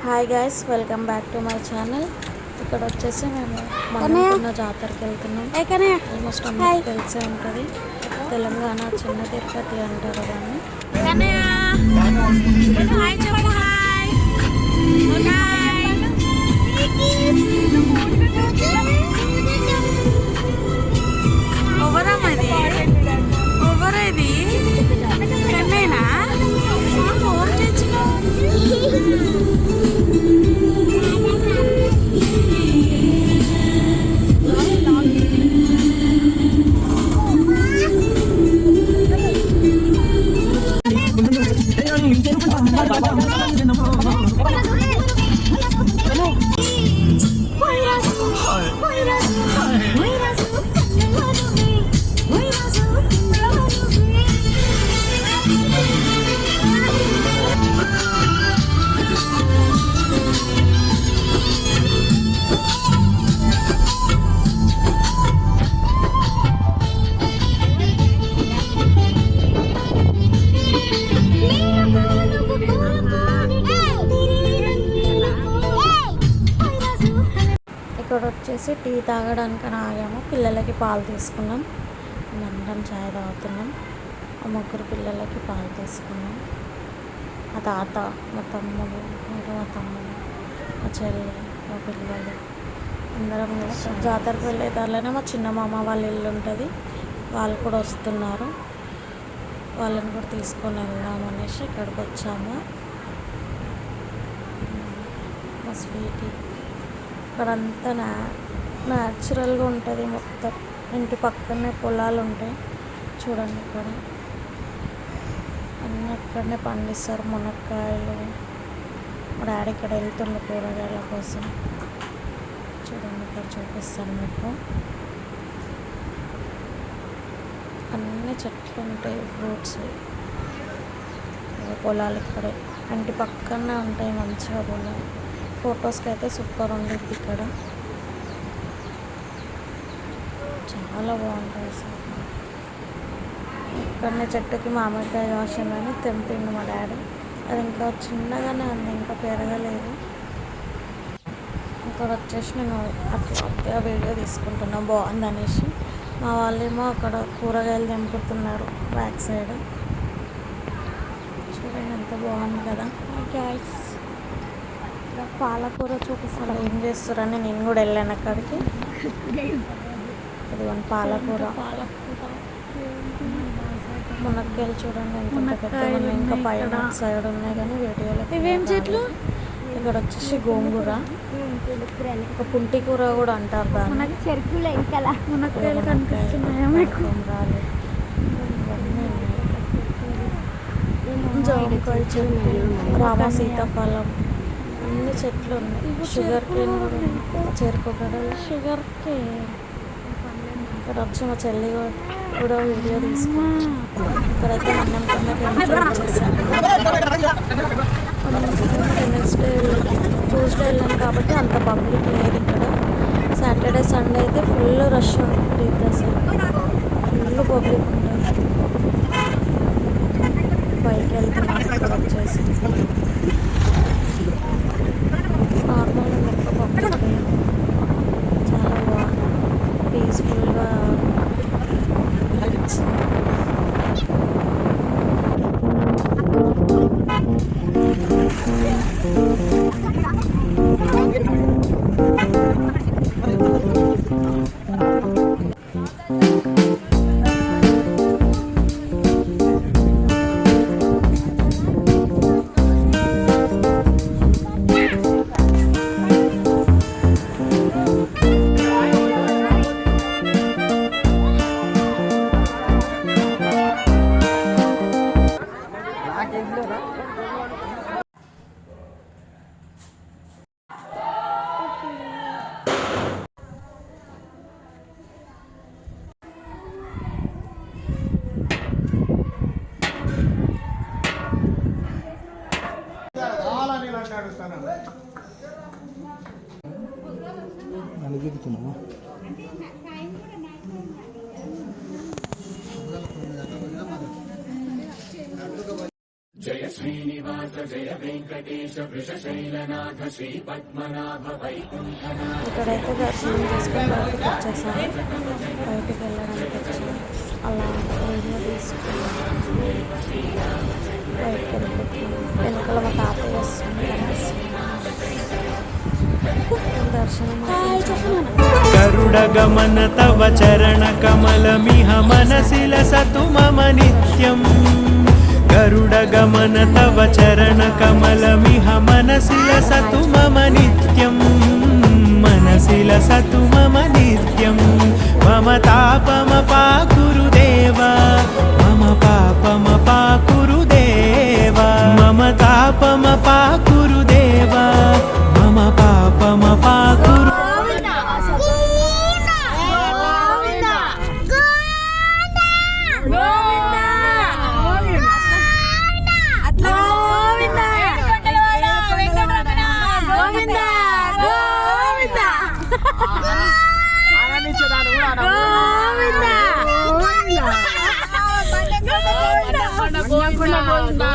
Hi guys, welcome back to my channel. ఇక్కడ వచ్చేసి మేము మన జాతరకి వెళ్తున్నాం. ఆల్మోస్ట్ అందరికి తెలిసే ఉంటుంది, తెలంగాణ చిన్న తిరుపతి అంటారు దాన్ని. ఇక్కడ వచ్చేసి టీ తాగడానికి ఆగాము. పిల్లలకి పాలు తీసుకున్నాం. అందరం చాయ్ తాగుతున్నాం. ఆ ముగ్గురు పిల్లలకి పాలు తీసుకున్నాం. మా తాత, మా తమ్ముడు, మా తమ్ముడు, మా చెల్లి, మా పిల్లలు అందరం జాతరకు వెళ్ళే దారిలోనే మా చిన్న మామ వాళ్ళ ఇల్లు ఉంటుంది. వాళ్ళు కూడా వస్తున్నారు. వాళ్ళని కూడా తీసుకొని వెళ్దాం అనేసి ఇక్కడికి వచ్చాము. మా స్వీటీ ఇక్కడంతా న్యాచురల్గా ఉంటుంది. మొత్తం ఇంటి పక్కనే పొలాలు ఉంటాయి చూడండి. ఇక్కడ అన్నీ ఇక్కడనే పండిస్తారు. మునక్కాయలు. మా డాడీ ఇక్కడ వెళ్తుండే కూరగాయల కోసం. చూడండి, ఇక్కడ చూపిస్తాను మీకు. అన్ని చెట్లు ఉంటాయి, ఫ్రూట్స్. పొలాలు ఇక్కడే ఇంటి పక్కనే ఉంటాయి. మంచిగా పొలాలు. ఫొటోస్కి అయితే సూపర్ ఉండిద్ది. ఇక్కడ చాలా బాగుంటుంది అసలు. ఇక్కడనే చెట్టుకి మామిడికాయ కాసిందని తెంపిండు మా డాడీ. అది ఇంకా చిన్నగానే ఉంది, ఇంకా పెరగలేదు. ఇక్కడ వచ్చేసి నేను అట్లా వీడియో తీసుకుంటున్నా బాగుంది అనేసి. మా వాళ్ళేమో అక్కడ కూరగాయలు తెంపుతున్నారు బ్యాక్ సైడ్. చూడండి ఎంత బాగుంది కదా. గ్యాస్ పాలకూర చూపిస్తారు ఏం చేస్తారని నేను కూడా వెళ్ళాను అక్కడికి. ఇదిగోండి పాలకూర. మునక్కాయలు చూడండి ఎంత పెద్దగా ఉన్నాయి. ఇంకా పైన సైడ్ ఉన్నాయి కానీ వీడియోలో ఇవేం చెట్లు. ఇక్కడ వచ్చేసి గోంగూర, ఒక పుంటి కూర కూడా అంటారు దాన్ని. మునక్కాయలు కనిపిస్తున్నాయా మీకు? జామకాయ చెట్టు, రామ సీతాఫలం, అన్ని చెట్లు ఉన్నాయి. షుగర్ కేన్ కూడా ఉంది. చెరుకు గడలు, షుగర్ కేన్. ఇక్కడ వచ్చి మా చెల్లి కూడా వీడియో తీసుకున్నాం. ఇక్కడైతే అన్నం కన్నా చేశాను. నెక్స్ట్ ట్యూస్డే వెళ్ళాను కాబట్టి అంత పబ్లిక్ లేదు ఇక్కడ. సాటర్డే సండే అయితే ఫుల్ రష్ ఉంటుంది. అసలు ఫుల్ పబ్లిక్ ఉంటుంది. పైకి వెళ్తున్నాం. ఇక్కడ వచ్చేసి నార్మల్ ఎక్కువ పబ్లిక్ లేదు. చాలా బాగుంది, పీస్ఫుల్గా అనిపించింది. జయ శ్రీనివాస ఇక్కడైతే దర్శనం చేసుకుని బయటకు వచ్చేసాను. బయటికి వెళ్ళడానికి వచ్చి అలా వీడియో తీసుకుని బయటకు వెళ్ళిపోతున్నాను. వెనకాల మా తాతయ్య దర్శనం గరుడగమన తవ చరణ కమలమిహ మనసి లసతు మమ నిత్యం. గరుడగమన తవ చరణ కమలమిహ మనసి లసతు మమ నిత్యం. మనసి లసతు మమ నిత్యం. మమ తాపమపాకురు దేవా మమ పాపమపాకురు దేవా. మమ తాపమపాకురు దేవా మమ పాపమపాకురు. గోవిందా